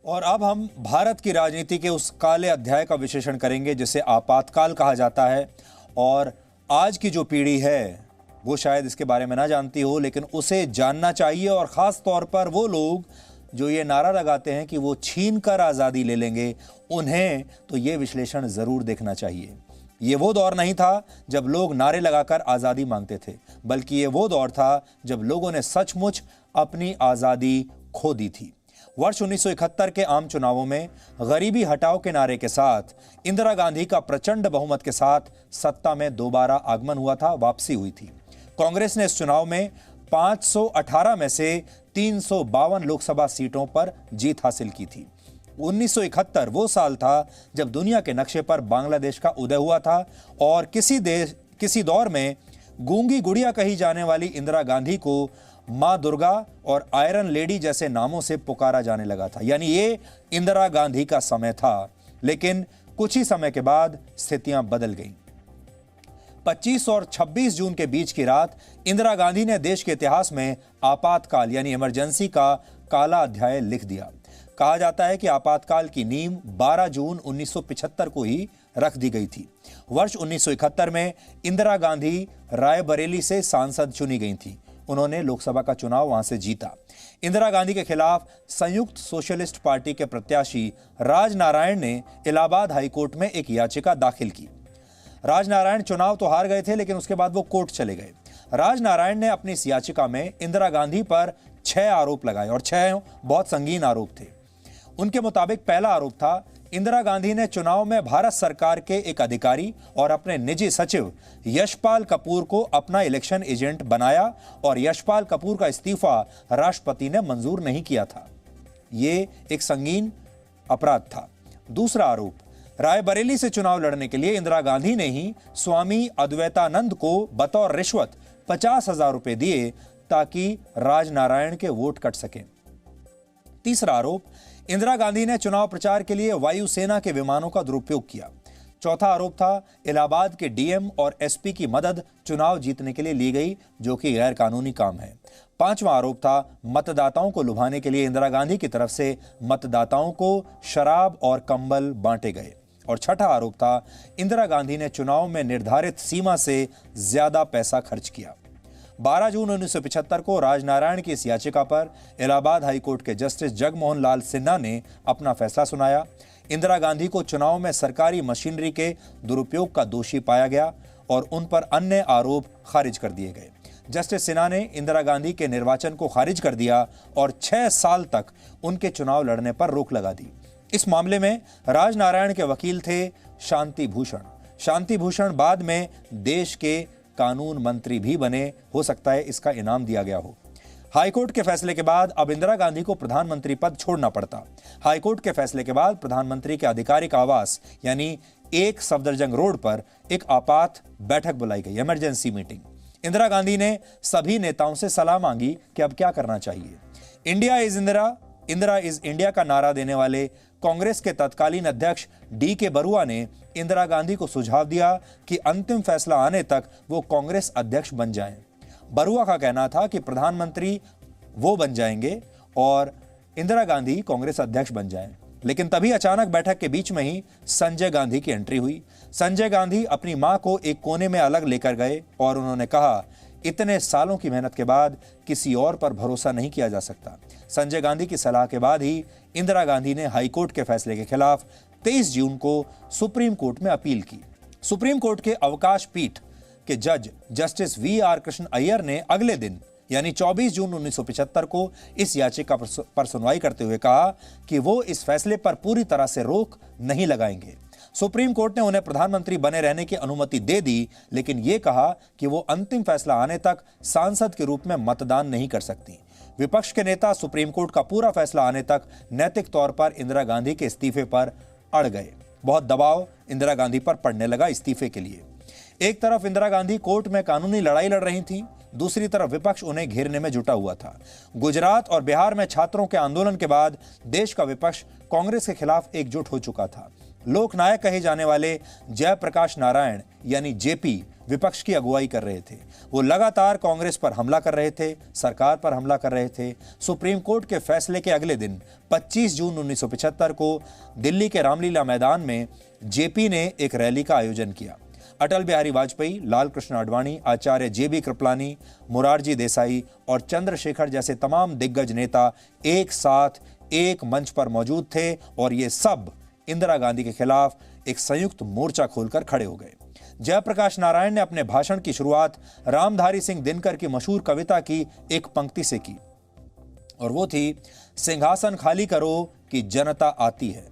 और अब हम भारत की राजनीति के उस काले अध्याय का विश्लेषण करेंगे जिसे आपातकाल कहा जाता है। और आज की जो पीढ़ी है वो शायद इसके बारे में ना जानती हो, लेकिन उसे जानना चाहिए। और ख़ास तौर पर वो लोग जो ये नारा लगाते हैं कि वो छीन कर आज़ादी ले लेंगे, उन्हें तो ये विश्लेषण ज़रूर देखना चाहिए। ये वो दौर नहीं था जब लोग नारे लगाकर आज़ादी मांगते थे, बल्कि ये वो दौर था जब लोगों ने सचमुच अपनी आज़ादी खो दी थी। वर्ष 1971 के आम चुनावों में गरीबी हटाओ के नारे के साथ इंदिरा गांधी का प्रचंड बहुमत के साथ सत्ता में दोबारा आगमन हुआ था, वापसी हुई थी। कांग्रेस ने इस चुनाव में 518 में से 352 लोकसभा सीटों पर जीत हासिल की थी। 1971 वो साल था जब दुनिया के नक्शे पर बांग्लादेश का उदय हुआ था और किसी दौर में गूंगी गुड़िया कही जाने वाली इंदिरा गांधी को मां दुर्गा और आयरन लेडी जैसे नामों से पुकारा जाने लगा था। यानी ये इंदिरा गांधी का समय था। लेकिन कुछ ही समय के बाद स्थितियां बदल गईं। 25 और 26 जून के बीच की रात इंदिरा गांधी ने देश के इतिहास में आपातकाल यानी इमरजेंसी का काला अध्याय लिख दिया। कहा जाता है कि आपातकाल की नींव 12 जून 1975 को ही रख दी गई थी। वर्ष 1971 में इंदिरा गांधी रायबरेली से सांसद चुनी गई थी। उन्होंने लोकसभा का चुनाव वहां से जीता। इंदिरा गांधी के खिलाफ संयुक्त सोशलिस्ट पार्टी के प्रत्याशी राजनारायण ने इलाहाबाद हाईकोर्ट में एक याचिका दाखिल की। राजनारायण चुनाव तो हार गए थे, लेकिन उसके बाद वो कोर्ट चले गए। राजनारायण ने अपनी इस याचिका में इंदिरा गांधी पर 6 आरोप लगाए और 6 बहुत संगीन आरोप थे। उनके मुताबिक पहला आरोप था, इंदिरा गांधी ने चुनाव में भारत सरकार के एक अधिकारी और अपने निजी सचिव यशपाल कपूर को अपना इलेक्शन एजेंट बनाया और यशपाल कपूर का इस्तीफा राष्ट्रपति ने मंजूर नहीं किया था। यह एक संगीन अपराध था। दूसरा आरोप, रायबरेली से चुनाव लड़ने के लिए इंदिरा गांधी ने ही स्वामी अद्वैतानंद को बतौर रिश्वत 50,000 रुपए दिए ताकि राजनारायण के वोट कट सके। तीसरा आरोप, इंदिरा गांधी ने चुनाव प्रचार के लिए वायुसेना के विमानों का दुरुपयोग किया। चौथा आरोप था, इलाहाबाद के डीएम और एसपी की मदद चुनाव जीतने के लिए ली गई, जो कि गैर कानूनी काम है। पांचवा आरोप था, मतदाताओं को लुभाने के लिए इंदिरा गांधी की तरफ से मतदाताओं को शराब और कंबल बांटे गए। और छठा आरोप था, इंदिरा गांधी ने चुनाव में निर्धारित सीमा से ज्यादा पैसा खर्च किया। 12 जून 1975 को राजनारायण की इस याचिका पर इलाहाबाद हाईकोर्ट के जस्टिस जगमोहन लाल सिन्हा ने अपना फैसला सुनाया। इंदिरा गांधी को चुनाव में सरकारी मशीनरी के दुरुपयोग का दोषी पाया गया और उन पर अन्य आरोप खारिज कर दिए गए। जस्टिस सिन्हा ने इंदिरा गांधी के निर्वाचन को खारिज कर दिया और 6 साल तक उनके चुनाव लड़ने पर रोक लगा दी। इस मामले में राजनारायण के वकील थे शांति भूषण। शांति भूषण बाद में देश के कानून मंत्री भी बने, हो सकता है इसका इनाम दिया गया हो। हाईकोर्ट के फैसले के बाद अब इंदिरा गांधी को प्रधानमंत्री पद छोड़ना पड़ता। हाईकोर्ट के फैसले के बाद प्रधानमंत्री के आधिकारिक आवास यानी 1 सफदरजंग रोड पर एक आपात बैठक बुलाई गई, इमरजेंसी मीटिंग। इंदिरा गांधी ने सभी नेताओं से सलाह मांगी कि अब क्या करना चाहिए। India is Indira, Indira is India का नारा देने वाले कांग्रेस के तत्कालीन अध्यक्ष डी.के. बरुआ ने इंदिरा गांधी को सुझाव दिया कि अंतिम फैसला आने तक वो कांग्रेस अध्यक्ष बन जाएं। बरुआ का कहना था कि प्रधानमंत्री वो बन जाएंगे और इंदिरा गांधी कांग्रेस अध्यक्ष बन जाएं। लेकिन तभी अचानक बैठक के बीच में ही संजय गांधी की एंट्री हुई। संजय गांधी अपनी मां को एक कोने में अलग लेकर गए और उन्होंने कहा, इतने सालों की मेहनत के बाद किसी और पर भरोसा नहीं किया जा सकता। संजय गांधी की सलाह के बाद ही इंदिरा गांधी ने हाईकोर्ट के फैसले के खिलाफ 23 जून को सुप्रीम कोर्ट में अपील की। सुप्रीम कोर्ट के अवकाश पीठ के जज जस्टिस वी.आर. कृष्ण अय्यर ने अगले दिन यानी 24 जून 1975 को इस याचिका पर सुनवाई करते हुए कहा कि वो इस फैसले पर पूरी तरह से रोक नहीं लगाएंगे। सुप्रीम कोर्ट ने उन्हें प्रधानमंत्री बने रहने की अनुमति दे दी, लेकिन यह कहा कि वो अंतिम फैसला आने तक सांसद के रूप में मतदान नहीं कर सकती। विपक्ष के नेता सुप्रीम कोर्ट का पूरा फैसला आने तक नैतिक तौर पर इंदिरा गांधी के इस्तीफे पर अड़ गए। बहुत दबाव इंदिरा गांधी पर पड़ने लगा इस्तीफे के लिए। एक तरफ इंदिरा गांधी कोर्ट में कानूनी लड़ाई लड़ रही थी, दूसरी तरफ विपक्ष उन्हें घेरने में जुटा हुआ था। गुजरात और बिहार में छात्रों के आंदोलन के बाद देश का विपक्ष कांग्रेस के खिलाफ एकजुट हो चुका था। लोकनायक कहे जाने वाले जयप्रकाश नारायण यानी जेपी विपक्ष की अगुवाई कर रहे थे। वो लगातार कांग्रेस पर हमला कर रहे थे, सरकार पर हमला कर रहे थे। सुप्रीम कोर्ट के फैसले के अगले दिन 25 जून 1975 को दिल्ली के रामलीला मैदान में जेपी ने एक रैली का आयोजन किया। अटल बिहारी वाजपेयी, लाल कृष्ण आडवाणी, आचार्य जेबी कृपलानी, मोरारजी देसाई और चंद्रशेखर जैसे तमाम दिग्गज नेता एक साथ एक मंच पर मौजूद थे और ये सब इंदिरा गांधी के खिलाफ एक संयुक्त मोर्चा खोलकर खड़े हो गए। जयप्रकाश नारायण ने अपने भाषण की शुरुआत रामधारी सिंह दिनकर की मशहूर कविता की एक पंक्ति से की और वो थी, सिंहासन खाली करो कि जनता आती है।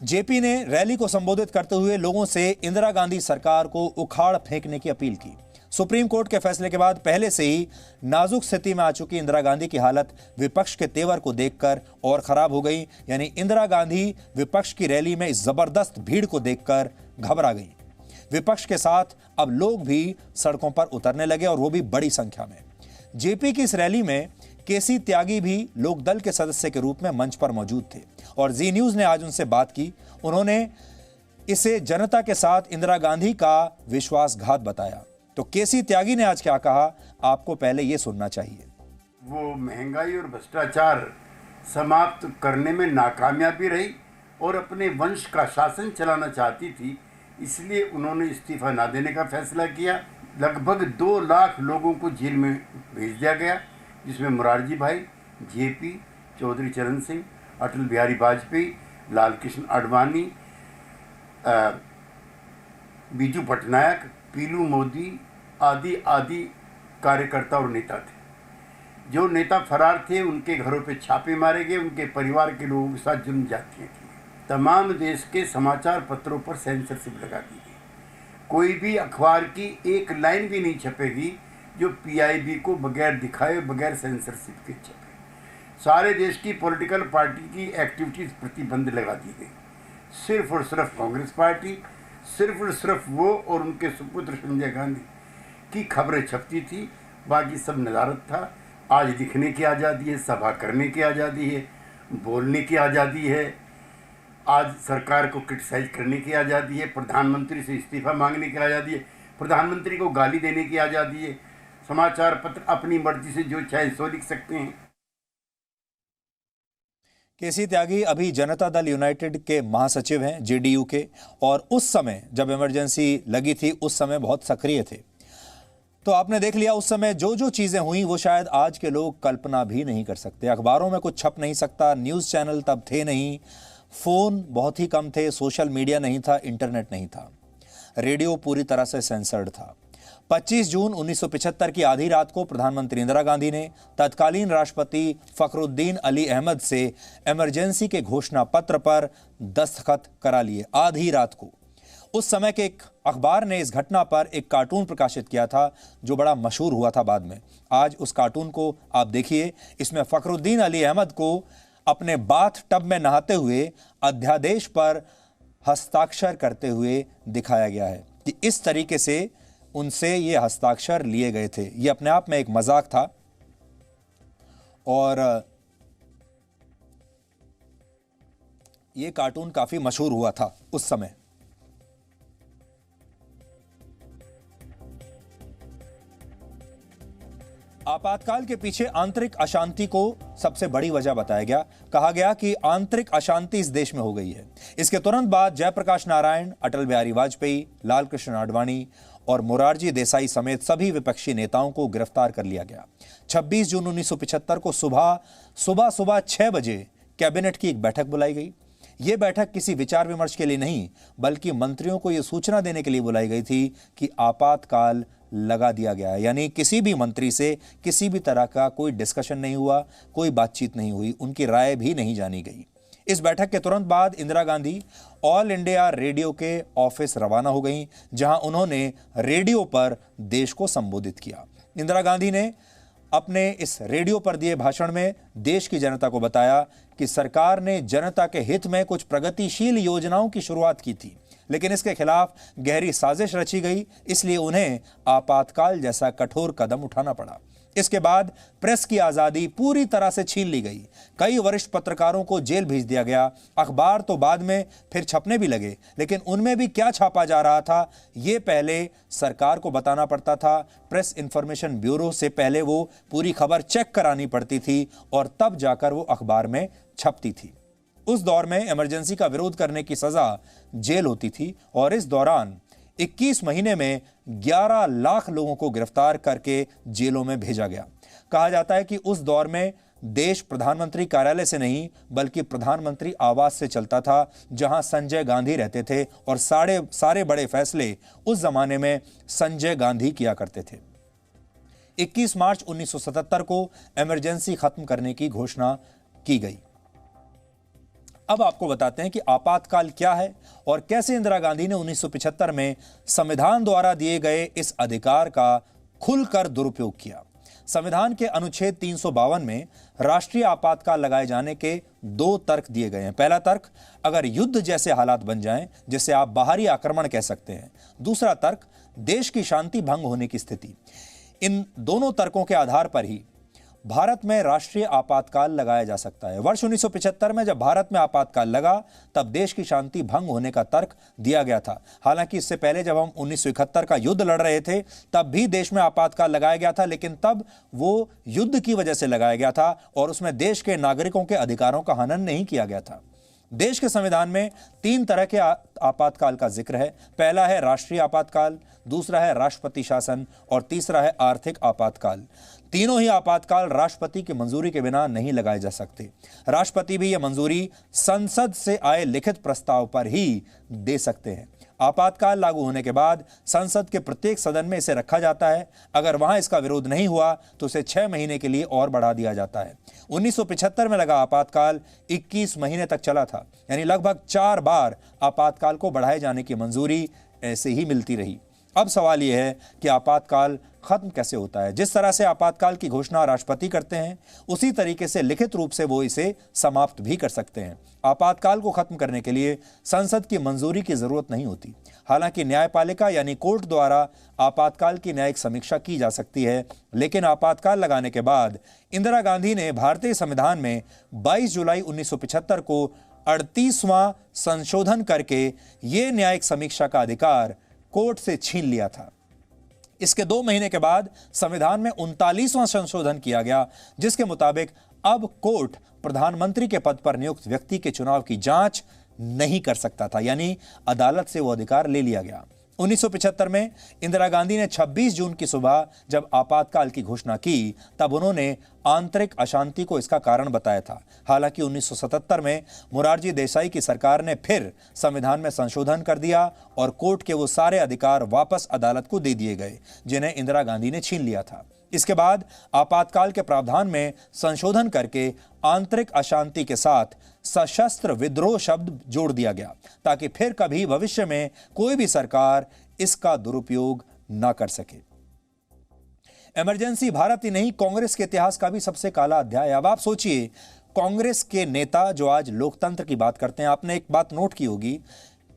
जेपी ने रैली को संबोधित करते हुए लोगों से इंदिरा गांधी सरकार को उखाड़ फेंकने की अपील की। सुप्रीम कोर्ट के फैसले के बाद पहले से ही नाजुक स्थिति में आ चुकी इंदिरा गांधी की हालत विपक्ष के तेवर को देखकर और खराब हो गई। यानी इंदिरा गांधी विपक्ष की रैली में इस जबरदस्त भीड़ को देखकर घबरा गई। विपक्ष के साथ अब लोग भी सड़कों पर उतरने लगे और वो भी बड़ी संख्या में। जेपी की इस रैली में केसी त्यागी भी लोकदल के सदस्य के रूप में मंच पर मौजूद थे और जी न्यूज ने आज उनसे बात की। उन्होंने इसे जनता के साथ इंदिरा गांधी का विश्वासघात बताया। तो केसी त्यागी ने आज क्या कहा, आपको पहले यह सुनना चाहिए। वो महंगाई और भ्रष्टाचार समाप्त करने में नाकामयाबी रही और अपने वंश का शासन चलाना चाहती थी, इसलिए उन्होंने इस्तीफा ना देने का फैसला किया। लगभग 2 लाख लोगों को जेल में भेज दिया गया, जिसमें मोरारजी भाई, जेपी, चौधरी चरण सिंह, अटल बिहारी वाजपेयी, लाल कृष्ण आडवाणी, बीजू पटनायक, पीलू मोदी आदि कार्यकर्ता और नेता थे। जो नेता फरार थे उनके घरों पे छापे मारे गए, उनके परिवार के लोगों के साथ जुल्म जातियाँ की। तमाम देश के समाचार पत्रों पर सेंसरशिप लगा दी गई। कोई भी अखबार की एक लाइन भी नहीं छपेगी जो पीआईबी को बगैर दिखाए, बगैर सेंसरशिप के छपे। सारे देश की पॉलिटिकल पार्टी की एक्टिविटीज़ प्रतिबंध लगा दी गई। सिर्फ और सिर्फ कांग्रेस पार्टी, सिर्फ और सिर्फ वो और उनके सुपुत्र संजय गांधी की खबरें छपती थी, बाकी सब नज़ारत था। आज दिखने की आज़ादी है, सभा करने की आज़ादी है, बोलने की आज़ादी है, आज सरकार को क्रिटिसाइज करने की आज़ादी है, प्रधानमंत्री से इस्तीफा मांगने की आज़ादी है, प्रधानमंत्री को गाली देने की आज़ादी है। समाचार पत्र अपनी मर्जी से जो चाहे सो लिख सकते हैं। केसी त्यागी अभी जनता दल यूनाइटेड के महासचिव हैं, जेडीयू के, और उस समय जब इमरजेंसी लगी थी उस समय बहुत सक्रिय थे। तो आपने देख लिया उस समय जो जो चीजें हुई वो शायद आज के लोग कल्पना भी नहीं कर सकते। अखबारों में कुछ छप नहीं सकता, न्यूज़ चैनल तब थे नहीं, फ़ोन बहुत ही कम थे, सोशल मीडिया नहीं था, इंटरनेट नहीं था, रेडियो पूरी तरह से सेंसर्ड था। 25 जून 1975 की आधी रात को प्रधानमंत्री इंदिरा गांधी ने तत्कालीन राष्ट्रपति फखरुद्दीन अली अहमद से इमरजेंसी के घोषणा पत्र पर दस्तखत करा लिए। आधी रात को उस समय के एक अखबार ने इस घटना पर एक कार्टून प्रकाशित किया था जो बड़ा मशहूर हुआ था बाद में। आज उस कार्टून को आप देखिए। इसमें फखरुद्दीन अली अहमद को अपने बाथ टब में नहाते हुए अध्यादेश पर हस्ताक्षर करते हुए दिखाया गया है कि इस तरीके से उनसे ये हस्ताक्षर लिए गए थे। ये अपने आप में एक मजाक था और ये कार्टून काफी मशहूर हुआ था उस समय। आपातकाल के पीछे आंतरिक अशांति को सबसे बड़ी वजह बताया गया। कहा गया कि आंतरिक अशांति इस देश में हो गई है। इसके तुरंत बाद जयप्रकाश नारायण, अटल बिहारी वाजपेयी, लाल कृष्ण आडवाणी और मोरारजी देसाई समेत सभी विपक्षी नेताओं को गिरफ्तार कर लिया गया। 26 जून 1975 को सुबह 6 बजे कैबिनेट की एक बैठक बुलाई गई। यह बैठक किसी विचार विमर्श के लिए नहीं बल्कि मंत्रियों को यह सूचना देने के लिए बुलाई गई थी कि आपातकाल लगा दिया गया है। यानी किसी भी मंत्री से किसी भी तरह का कोई डिस्कशन नहीं हुआ, कोई बातचीत नहीं हुई, उनकी राय भी नहीं जानी गई। इस बैठक के तुरंत बाद Indira Gandhi all India radio के ऑफिस रवाना हो गईं, जहां उन्होंने रेडियो पर देश को संबोधित किया। इंदिरा गांधी ने अपने इस रेडियो पर दिए भाषण में देश की जनता को बताया कि सरकार ने जनता के हित में कुछ प्रगतिशील योजनाओं की शुरुआत की थी, लेकिन इसके खिलाफ गहरी साजिश रची गई, इसलिए उन्हें आपातकाल जैसा कठोर कदम उठाना पड़ा। इसके बाद प्रेस की आजादी पूरी तरह से छीन ली गई। कई वरिष्ठ पत्रकारों को जेल भेज दिया गया। अखबार तो बाद में फिर छपने भी लगे, लेकिन उनमें भी क्या छापा जा रहा था ये पहले सरकार को बताना पड़ता था। प्रेस इंफॉर्मेशन ब्यूरो से पहले वो पूरी खबर चेक करानी पड़ती थी और तब जाकर वो अखबार में छपती थी। उस दौर में इमरजेंसी का विरोध करने की सजा जेल होती थी और इस दौरान 21 महीने में 11 लाख लोगों को गिरफ्तार करके जेलों में भेजा गया। कहा जाता है कि उस दौर में देश प्रधानमंत्री कार्यालय से नहीं बल्कि प्रधानमंत्री आवास से चलता था, जहां संजय गांधी रहते थे और सारे बड़े फैसले उस जमाने में संजय गांधी किया करते थे। 21 मार्च 1977 को इमरजेंसी खत्म करने की घोषणा की गई। अब आपको बताते हैं कि आपातकाल क्या है और कैसे इंदिरा गांधी ने 1975 में संविधान द्वारा दिए गए इस अधिकार का खुलकर दुरुपयोग किया। संविधान के अनुच्छेद 352 में राष्ट्रीय आपातकाल लगाए जाने के 2 तर्क दिए गए हैं। पहला तर्क, अगर युद्ध जैसे हालात बन जाएं, जिसे आप बाहरी आक्रमण कह सकते हैं। दूसरा तर्क, देश की शांति भंग होने की स्थिति। इन दोनों तर्कों के आधार पर ही भारत में राष्ट्रीय आपातकाल लगाया जा सकता है। वर्ष 1975 में जब भारत में आपातकाल लगा तब देश की शांति भंग होने का तर्क दिया गया था। हालांकि इससे पहले जब हम 1971 का युद्ध लड़ रहे थे तब भी देश में आपातकाल लगाया गया था, लेकिन तब वो युद्ध की वजह से लगाया गया था और उसमें देश के नागरिकों के अधिकारों का हनन नहीं किया गया था। देश के संविधान में 3 तरह के आपातकाल का जिक्र है। पहला है राष्ट्रीय आपातकाल, दूसरा है राष्ट्रपति शासन और तीसरा है आर्थिक आपातकाल। तीनों ही आपातकाल राष्ट्रपति की मंजूरी के बिना नहीं लगाए जा सकते। राष्ट्रपति भी यह मंजूरी संसद से आए लिखित प्रस्ताव पर ही दे सकते हैं। आपातकाल लागू होने के बाद संसद के प्रत्येक सदन में इसे रखा जाता है। अगर वहां इसका विरोध नहीं हुआ तो इसे 6 महीने के लिए और बढ़ा दिया जाता है। 1975 में लगा आपातकाल 21 महीने तक चला था, यानी लगभग 4 बार आपातकाल को बढ़ाए जाने की मंजूरी ऐसे ही मिलती रही। अब सवाल यह है कि आपातकाल खत्म कैसे होता है। जिस तरह से आपातकाल की घोषणा राष्ट्रपति करते हैं उसी तरीके से लिखित रूप से वो इसे समाप्त भी कर सकते हैं। आपातकाल को खत्म करने के लिए संसद की मंजूरी की जरूरत नहीं होती। हालांकि न्यायपालिका यानी कोर्ट द्वारा आपातकाल की न्यायिक समीक्षा की जा सकती है, लेकिन आपातकाल लगाने के बाद इंदिरा गांधी ने भारतीय संविधान में 22 जुलाई 1975 को 38वां संशोधन करके ये न्यायिक समीक्षा का अधिकार कोर्ट से छीन लिया था। इसके 2 महीने के बाद संविधान में 39वां संशोधन किया गया, जिसके मुताबिक अब कोर्ट प्रधानमंत्री के पद पर नियुक्त व्यक्ति के चुनाव की जांच नहीं कर सकता था, यानी अदालत से वो अधिकार ले लिया गया। 1975 में इंदिरा गांधी ने 26 जून की सुबह जब आपातकाल की घोषणा की तब उन्होंने आंतरिक अशांति को इसका कारण बताया था। हालांकि 1977 में मोरारजी देसाई की सरकार ने फिर संविधान में संशोधन कर दिया और कोर्ट के वो सारे अधिकार वापस अदालत को दे दिए गए जिन्हें इंदिरा गांधी ने छीन लिया था। इसके बाद आपातकाल के प्रावधान में संशोधन करके आंतरिक अशांति के साथ सशस्त्र विद्रोह शब्द जोड़ दिया गया ताकि फिर कभी भविष्य में कोई भी सरकार इसका दुरुपयोग न कर सके। इमरजेंसी भारत ही नहीं, कांग्रेस के इतिहास का भी सबसे काला अध्याय। अब आप सोचिए, कांग्रेस के नेता जो आज लोकतंत्र की बात करते हैं, आपने एक बात नोट की होगी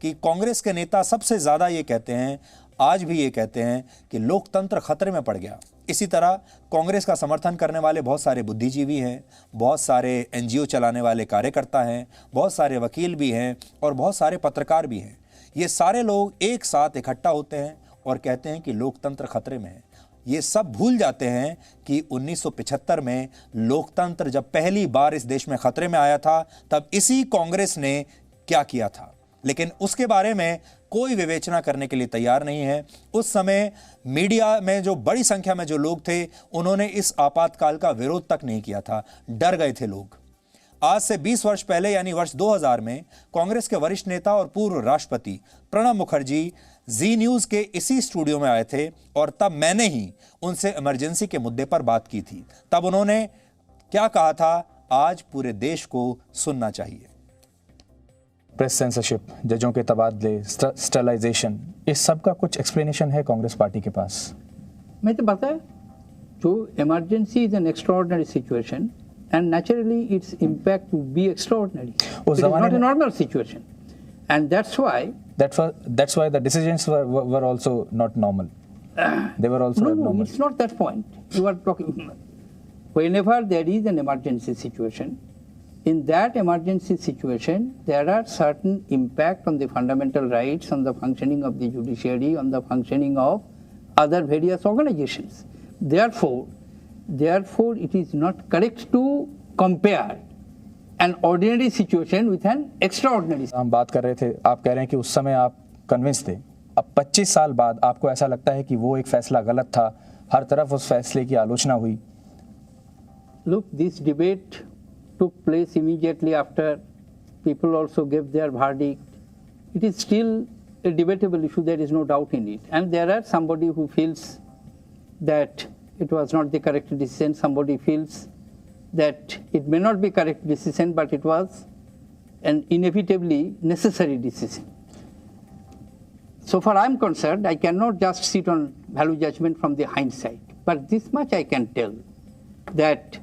कि कांग्रेस के नेता सबसे ज्यादा ये कहते हैं, आज भी ये कहते हैं कि लोकतंत्र खतरे में पड़ गया। इसी तरह कांग्रेस का समर्थन करने वाले बहुत सारे बुद्धिजीवी हैं, बहुत सारे एनजीओ चलाने वाले कार्यकर्ता हैं, बहुत सारे वकील भी हैं और बहुत सारे पत्रकार भी हैं। ये सारे लोग एक साथ इकट्ठा होते हैं और कहते हैं कि लोकतंत्र खतरे में है। ये सब भूल जाते हैं कि 1975 में लोकतंत्र जब पहली बार इस देश में खतरे में आया था तब इसी कांग्रेस ने क्या किया था, लेकिन उसके बारे में कोई विवेचना करने के लिए तैयार नहीं है। उस समय मीडिया में जो बड़ी संख्या में जो लोग थे उन्होंने इस आपातकाल का विरोध तक नहीं किया था, डर गए थे लोग। आज से 20 वर्ष पहले यानी वर्ष 2000 में कांग्रेस के वरिष्ठ नेता और पूर्व राष्ट्रपति प्रणब मुखर्जी जी न्यूज के इसी स्टूडियो में आए थे और तब मैंने ही उनसे इमरजेंसी के मुद्दे पर बात की थी। तब उन्होंने क्या कहा था, आज पूरे देश को सुनना चाहिए। प्रेस सेंसरशिप, जजों के तबादले, स्टरलाइजेशन, इस सब का कुछ एक्सप्लेनेशन है कांग्रेस पार्टी के पास? मैं तो बताया, जो emergency is an extraordinary situation and naturally its impact would be extraordinary. It is not a normal situation, and that's why the decisions were also not normal. They were also No, abnormal. it's not that point. You are talking. Whenever there is an emergency situation, in that emergency situation, there are certain impact on the fundamental rights, on the functioning of the judiciary, on the functioning of other various organizations. Therefore, it is not correct to compare an ordinary situation with an extraordinary. हम बात कर रहे थे, आप कह रहे हैं कि उस समय आप कन्विंस थे, अब 25 साल बाद आपको ऐसा लगता है कि वो एक फैसला गलत था, हर तरफ उस फैसले की आलोचना हुई. Look, this debate took place immediately after people also gave their verdict. It is still a debatable issue, there is no doubt in it. And there are somebody who feels that it was not the correct decision, somebody feels that it may not be correct decision, but it was an inevitably necessary decision. So far I am concerned, I cannot just sit on value judgment from the hindsight. But this much I can tell, that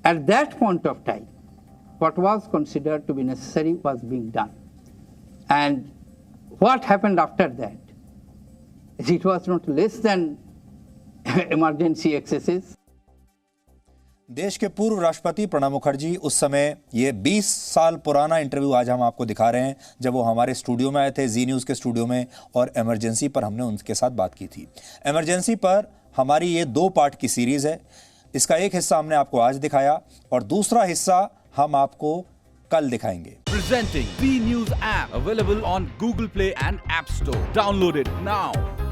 at that point of time, what was considered to be necessary was being done. And what happened after that? It was not less than emergency excesses. देश के पूर्व राष्ट्रपति प्रणब मुखर्जी उस समय, ये 20 साल पुराना interview आज हम आपको दिखा रहे हैं, जब वो हमारे स्टूडियो में आए थे, जी न्यूज़ के स्टूडियो में, और इमरजेंसी पर हमने उनके साथ बात की थी. इमरजेंसी पर हमारी ये 2 पार्ट की सीरीज़ है. इसका एक हिस्सा हमने आपको आज दिखाया और दूसरा हिस्सा हम आपको कल दिखाएंगे. Presenting B News app available on Google Play and App Store. Download it now.